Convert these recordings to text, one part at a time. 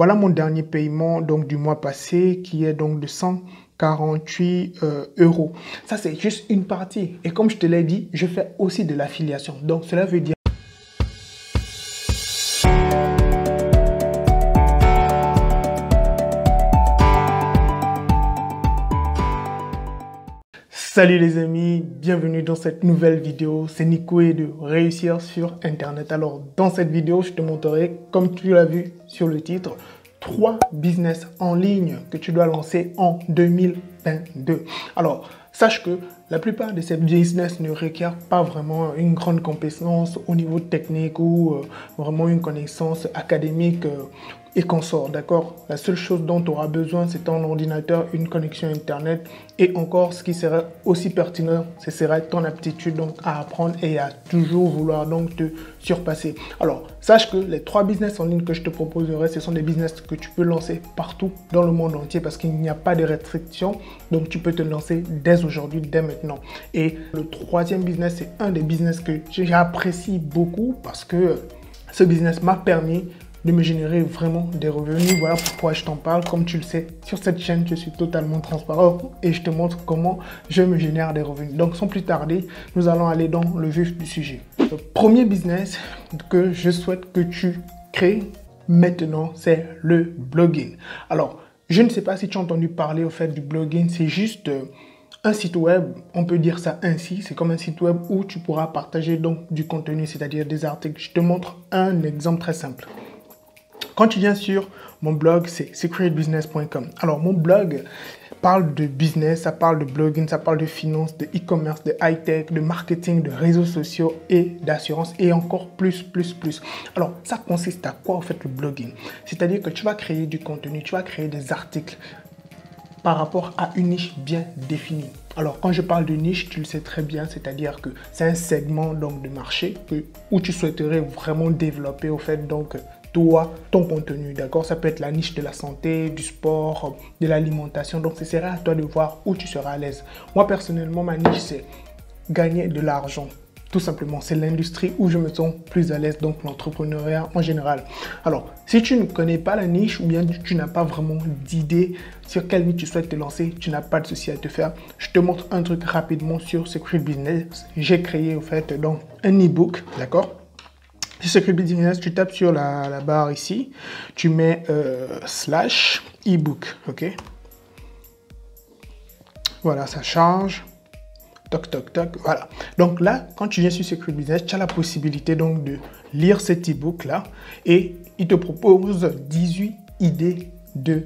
Voilà mon dernier paiement donc du mois passé qui est donc de 148 euros. Ça, c'est juste une partie. Et comme je te l'ai dit, je fais aussi de l'affiliation. Donc, cela veut dire... Salut les amis, bienvenue dans cette nouvelle vidéo. C'est Nikoué de Réussir sur Internet. Alors, dans cette vidéo, je te montrerai, comme tu l'as vu sur le titre, 3 business en ligne que tu dois lancer en 2022. Alors, sache que la plupart de ces business ne requièrent pas vraiment une grande compétence au niveau technique ou vraiment une connaissance académique et consort, d'accord? La seule chose dont tu auras besoin, c'est ton ordinateur, une connexion Internet et encore, ce qui serait aussi pertinent, ce serait ton aptitude donc à apprendre et à toujours vouloir donc te surpasser. Alors, sache que les 3 business en ligne que je te proposerai, ce sont des business que tu peux lancer partout dans le monde entier parce qu'il n'y a pas de restrictions, donc tu peux te lancer dès aujourd'hui, dès maintenant. Et le 3e business, c'est un des business que j'apprécie beaucoup parce que ce business m'a permis de me générer vraiment des revenus. Voilà pourquoi je t'en parle. Comme tu le sais, sur cette chaîne, je suis totalement transparent et je te montre comment je me génère des revenus. Donc, sans plus tarder, nous allons aller dans le vif du sujet. Le premier business que je souhaite que tu crées maintenant, c'est le blogging. Alors, je ne sais pas si tu as entendu parler au fait du blogging. C'est juste un site web, on peut dire ça ainsi, c'est comme un site web où tu pourras partager donc du contenu, c'est-à-dire des articles. Je te montre un exemple très simple. Quand tu viens sur mon blog, c'est secretbusiness.com. Alors, mon blog parle de business, ça parle de blogging, ça parle de finance, de e-commerce, de high-tech, de marketing, de réseaux sociaux et d'assurance et encore plus. Alors, ça consiste à quoi en fait le blogging? C'est-à-dire que tu vas créer du contenu, tu vas créer des articles par rapport à une niche bien définie. Alors, quand je parle de niche, tu le sais très bien, c'est-à-dire que c'est un segment donc de marché où tu souhaiterais vraiment développer au fait donc toi, ton contenu, d'accord? Ça peut être la niche de la santé, du sport, de l'alimentation. Donc, ce sera à toi de voir où tu seras à l'aise. Moi, personnellement, ma niche, c'est gagner de l'argent. Tout simplement, c'est l'industrie où je me sens plus à l'aise, donc l'entrepreneuriat en général. Alors, si tu ne connais pas la niche ou bien tu n'as pas vraiment d'idée sur quelle niche tu souhaites te lancer, tu n'as pas de souci à te faire. Je te montre un truc rapidement sur Secret Business. J'ai créé, au fait, donc, un e-book, d'accord? Sur Secret Business, tu tapes sur la barre ici, tu mets slash ebook, ok? Voilà, ça charge. Toc, toc, toc, voilà. Donc là, quand tu viens sur Secret Business, tu as la possibilité donc de lire cet ebook là et il te propose 18 idées de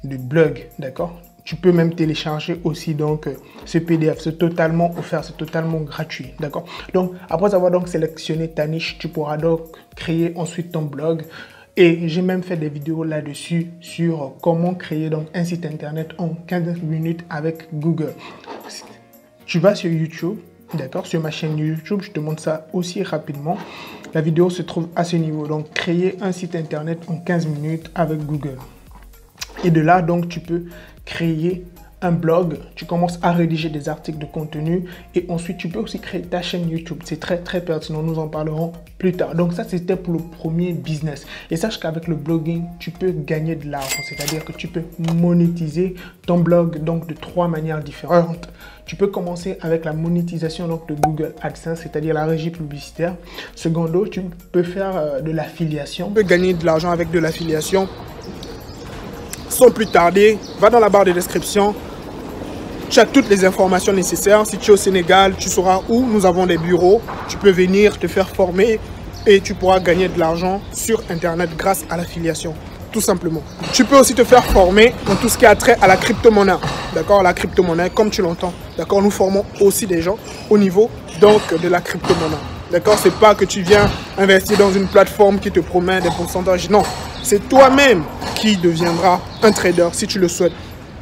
blog, d'accord? Tu peux même télécharger aussi donc ce PDF, c'est totalement offert, c'est totalement gratuit, d'accord? Donc après avoir donc sélectionné ta niche, tu pourras donc créer ensuite ton blog. Et j'ai même fait des vidéos là-dessus sur comment créer donc un site internet en 15 minutes avec Google. Tu vas sur YouTube, d'accord? Sur ma chaîne YouTube, je te montre ça aussi rapidement. La vidéo se trouve à ce niveau. Donc, créer un site internet en 15 minutes avec Google. Et de là, donc, tu peux créer un blog. Tu commences à rédiger des articles de contenu. Et ensuite, tu peux aussi créer ta chaîne YouTube. C'est très, très pertinent. Nous en parlerons plus tard. Donc, ça, c'était pour le premier business. Et sache qu'avec le blogging, tu peux gagner de l'argent. C'est-à-dire que tu peux monétiser ton blog donc, de 3 manières différentes. Tu peux commencer avec la monétisation donc, de Google AdSense, c'est-à-dire la régie publicitaire. Secondo, tu peux faire de l'affiliation. Tu peux gagner de l'argent avec de l'affiliation. Sans plus tarder, va dans la barre de description. Tu as toutes les informations nécessaires. Si tu es au Sénégal, tu sauras où nous avons des bureaux. Tu peux venir te faire former et tu pourras gagner de l'argent sur Internet grâce à l'affiliation. Tout simplement. Tu peux aussi te faire former dans tout ce qui a trait à la crypto-monnaie. D'accord? La crypto-monnaie, comme tu l'entends. D'accord? Nous formons aussi des gens au niveau donc de la crypto-monnaie. D'accord? C'est pas que tu viens investir dans une plateforme qui te promet des pourcentages. Non. C'est toi-même qui deviendras un trader si tu le souhaites.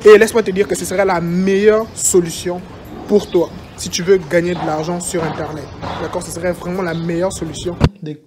Et laisse-moi te dire que ce serait la meilleure solution pour toi si tu veux gagner de l'argent sur Internet. D'accord? Ce serait vraiment la meilleure solution.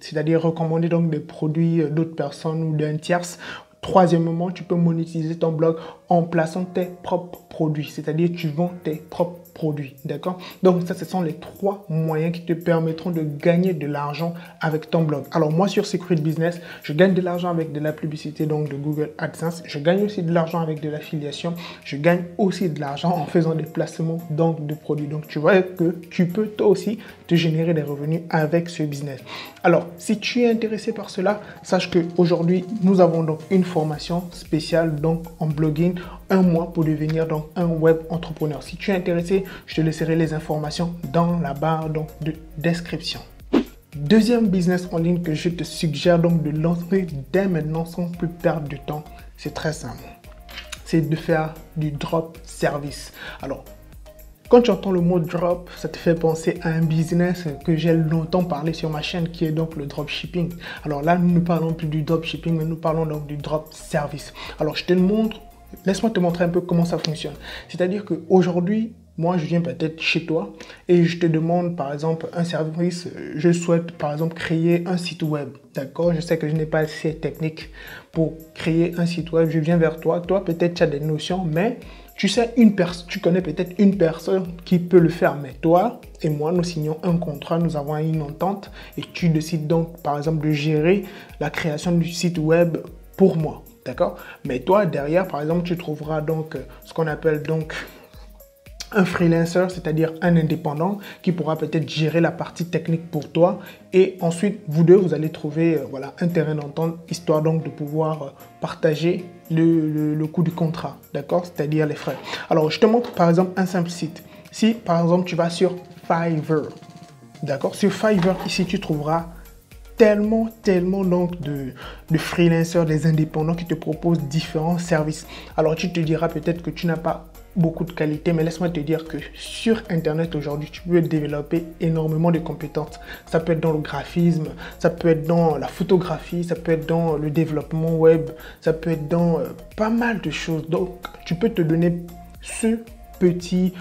C'est-à-dire recommander donc des produits d'autres personnes ou d'un tierce. Troisièmement, tu peux monétiser ton blog en plaçant tes propres produits. C'est-à-dire tu vends tes propres produit, d'accord? Donc ça, ce sont les 3 moyens qui te permettront de gagner de l'argent avec ton blog. Alors moi, sur Secret Business, je gagne de l'argent avec de la publicité, donc de Google AdSense. Je gagne aussi de l'argent avec de l'affiliation. Je gagne aussi de l'argent en faisant des placements donc de produits. Donc tu vois que tu peux toi aussi te générer des revenus avec ce business. Alors, si tu es intéressé par cela, sache qu'aujourd'hui, nous avons donc une formation spéciale donc en blogging, 1 mois pour devenir donc un web entrepreneur. Si tu es intéressé, je te laisserai les informations dans la barre donc de description. Deuxième business en ligne que je te suggère donc de lancer dès maintenant sans plus perdre de temps, c'est très simple. C'est de faire du drop service. Alors, quand tu entends le mot drop, ça te fait penser à un business que j'ai longtemps parlé sur ma chaîne qui est donc le dropshipping. Alors là, nous ne parlons plus du dropshipping, mais nous parlons donc du drop service. Alors, je te le montre. Laisse-moi te montrer un peu comment ça fonctionne. C'est-à-dire qu'aujourd'hui, moi, je viens peut-être chez toi et je te demande, par exemple, un service. Je souhaite, par exemple, créer un site web. D'accord? Je sais que je n'ai pas assez technique pour créer un site web. Je viens vers toi. Toi, peut-être, tu as des notions, mais tu sais, tu connais peut-être une personne qui peut le faire. Mais toi et moi, nous signons un contrat, nous avons une entente et tu décides donc, par exemple, de gérer la création du site web pour moi. D'accord? Mais toi, derrière, par exemple, tu trouveras donc ce qu'on appelle donc un freelancer, c'est-à-dire un indépendant qui pourra peut-être gérer la partie technique pour toi. Et ensuite, vous deux, vous allez trouver voilà, un terrain d'entente, histoire donc de pouvoir partager le coût du contrat, d'accord? C'est-à-dire les frais. Alors, je te montre par exemple un simple site. Si par exemple, tu vas sur Fiverr, d'accord? Sur Fiverr, ici, tu trouveras tellement donc de freelancers, des indépendants qui te proposent différents services. Alors, tu te diras peut-être que tu n'as pas beaucoup de qualité, mais laisse-moi te dire que sur Internet aujourd'hui, tu peux développer énormément de compétences. Ça peut être dans le graphisme, ça peut être dans la photographie, ça peut être dans le développement web, ça peut être dans pas mal de choses. Donc, tu peux te donner ce petit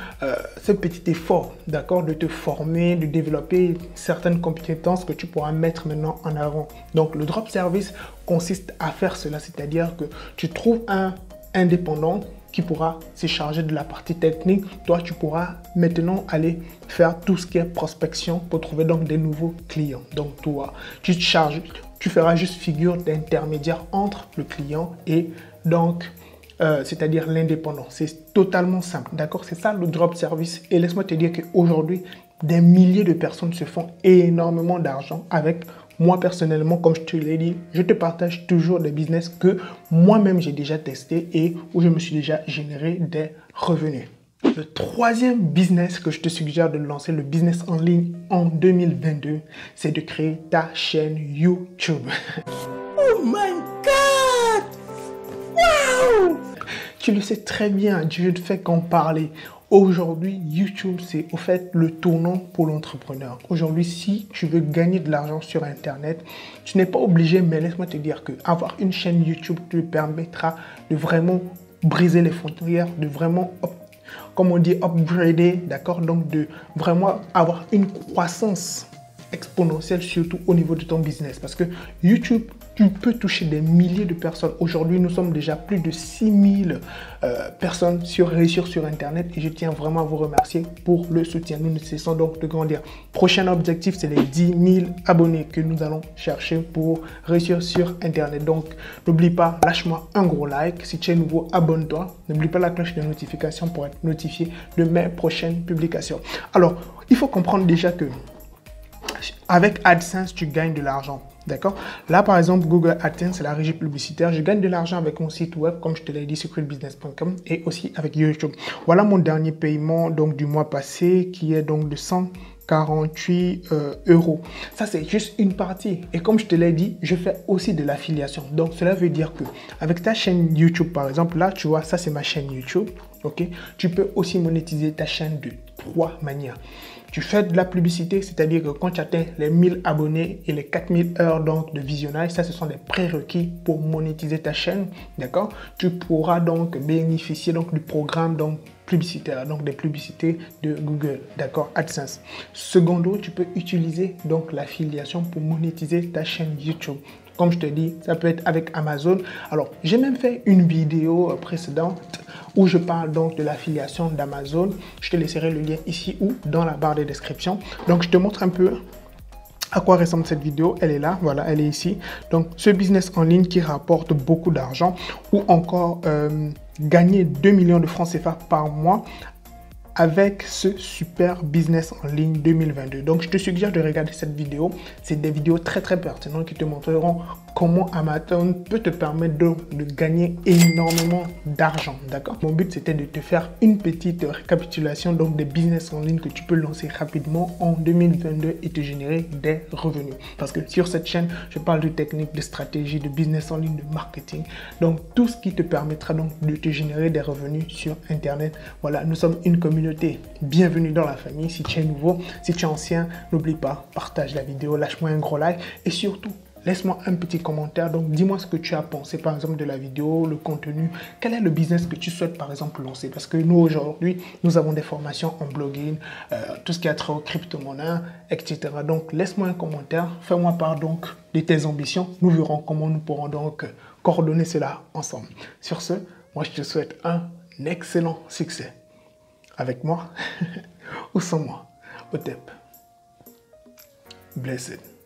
effort, d'accord, de te former, de développer certaines compétences que tu pourras mettre maintenant en avant. Donc, le drop service consiste à faire cela, c'est-à-dire que tu trouves un indépendant qui pourra se charger de la partie technique. Toi, tu pourras maintenant aller faire tout ce qui est prospection pour trouver donc des nouveaux clients. Donc, toi, tu te charges, tu feras juste figure d'intermédiaire entre le client et donc c'est-à-dire l'indépendant. C'est totalement simple, d'accord? C'est ça le drop service. Et laisse-moi te dire qu'aujourd'hui, des milliers de personnes se font énormément d'argent avec moi personnellement. Comme je te l'ai dit, je te partage toujours des business que moi-même j'ai déjà testé et où je me suis déjà généré des revenus. Le troisième business que je te suggère de lancer, le business en ligne en 2022, c'est de créer ta chaîne YouTube. Oh my God! Wow! Tu le sais très bien, je ne fais qu'en parler. Aujourd'hui, YouTube, c'est au fait le tournant pour l'entrepreneur. Aujourd'hui, si tu veux gagner de l'argent sur Internet, tu n'es pas obligé, mais laisse-moi te dire qu'avoir une chaîne YouTube te permettra de vraiment briser les frontières, de vraiment, comme on dit, upgrader, d'accord? Donc, de vraiment avoir une croissance exponentielle, surtout au niveau de ton business. Parce que YouTube, tu peux toucher des milliers de personnes. Aujourd'hui, nous sommes déjà plus de 6000 personnes réussir sur Internet et je tiens vraiment à vous remercier pour le soutien. Nous ne cessons donc de grandir. Prochain objectif, c'est les 10 000 abonnés que nous allons chercher pour réussir sur Internet. Donc, n'oublie pas, lâche-moi un gros like. Si tu es nouveau, abonne-toi. N'oublie pas la cloche de notification pour être notifié de mes prochaines publications. Alors, il faut comprendre déjà que avec AdSense, tu gagnes de l'argent. D'accord? Là, par exemple, Google AdSense, c'est la régie publicitaire. Je gagne de l'argent avec mon site web, comme je te l'ai dit, secretbusiness.com et aussi avec YouTube. Voilà mon dernier paiement donc, du mois passé qui est donc de 148 euros. Ça, c'est juste une partie. Et comme je te l'ai dit, je fais aussi de l'affiliation. Donc, cela veut dire que avec ta chaîne YouTube, par exemple, là, tu vois, ça, c'est ma chaîne YouTube. OK? Tu peux aussi monétiser ta chaîne de 3 manières. Tu fais de la publicité, c'est-à-dire que quand tu atteins les 1000 abonnés et les 4000 heures donc de visionnage, ça, ce sont des prérequis pour monétiser ta chaîne, d'accord? Tu pourras donc bénéficier donc du programme donc publicitaire, donc des publicités de Google, d'accord, AdSense. Secondo, tu peux utiliser donc l'affiliation pour monétiser ta chaîne YouTube. Comme je te dis, ça peut être avec Amazon. Alors, j'ai même fait une vidéo précédente où je parle donc de l'affiliation d'Amazon. Je te laisserai le lien ici ou dans la barre de description. Donc, je te montre un peu à quoi ressemble cette vidéo. Elle est là, voilà, elle est ici. Donc, ce business en ligne qui rapporte beaucoup d'argent ou encore gagner 2 millions de francs CFA par mois avec ce super business en ligne 2022. Donc, je te suggère de regarder cette vidéo. C'est des vidéos très pertinentes qui te montreront comment Amazon peut te permettre de gagner énormément d'argent, d'accord? Mon but, c'était de te faire une petite récapitulation donc des business en ligne que tu peux lancer rapidement en 2022 et te générer des revenus. Parce que sur cette chaîne, je parle de techniques, de stratégies, de business en ligne, de marketing. Donc, tout ce qui te permettra donc de te générer des revenus sur Internet. Voilà, nous sommes une communauté. Bienvenue dans la famille. Si tu es nouveau, si tu es ancien, n'oublie pas, partage la vidéo, lâche-moi un gros like et surtout, laisse-moi un petit commentaire. Donc, dis-moi ce que tu as pensé, par exemple, de la vidéo, le contenu. Quel est le business que tu souhaites, par exemple, lancer? Parce que nous, aujourd'hui, nous avons des formations en blogging, tout ce qui a trait aux crypto-monnaies, etc. Donc, laisse-moi un commentaire. Fais-moi part, donc, de tes ambitions. Nous verrons comment nous pourrons, donc, coordonner cela ensemble. Sur ce, moi, je te souhaite un excellent succès. Avec moi ou sans moi, au TEP. Blessed.